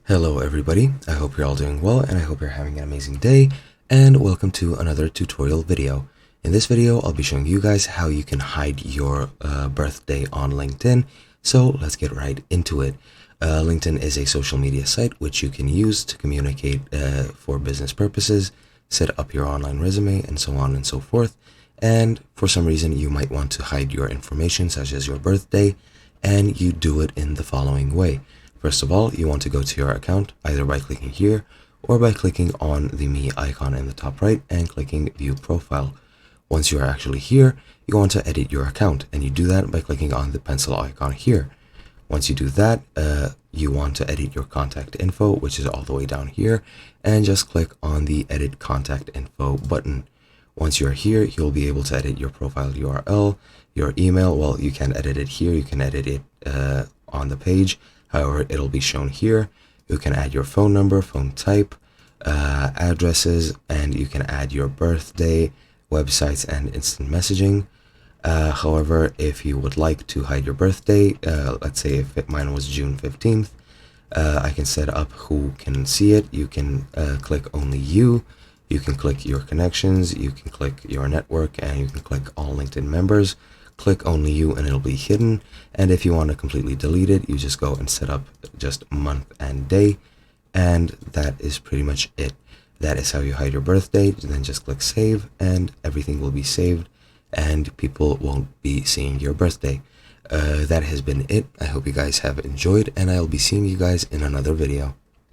Hello everybody, I hope you're all doing well and I hope you're having an amazing day, and welcome to another tutorial video. In this video I'll be showing you guys how you can hide your birthday on LinkedIn, so let's get right into it. LinkedIn is a social media site which you can use to communicate for business purposes, set up your online resume, and so on and so forth. And for some reason you might want to hide your information such as your birthday, and you do it in the following way. First of all, you want to go to your account either by clicking here or by clicking on the Me icon in the top right and clicking View Profile. Once you are actually here, you want to edit your account, and you do that by clicking on the pencil icon here. Once you do that, you want to edit your contact info, which is all the way down here, and just click on the Edit Contact Info button. Once you're here, you'll be able to edit your profile URL, your email. Well, you can edit it here, you can edit it on the page. However, it'll be shown here. You can add your phone number, phone type, addresses, and you can add your birthday, websites, and instant messaging. However, if you would like to hide your birthday, let's say if mine was June 15th, I can set up who can see it. You can click only you. You can click your connections, you can click your network, and you can click all LinkedIn members. Click only you and it'll be hidden. And if you want to completely delete it, you just go and set up just month and day, and that is pretty much it. That is how you hide your birthday. Then just click save and everything will be saved and people won't be seeing your birthday. That has been it. I hope you guys have enjoyed, and I'll be seeing you guys in another video.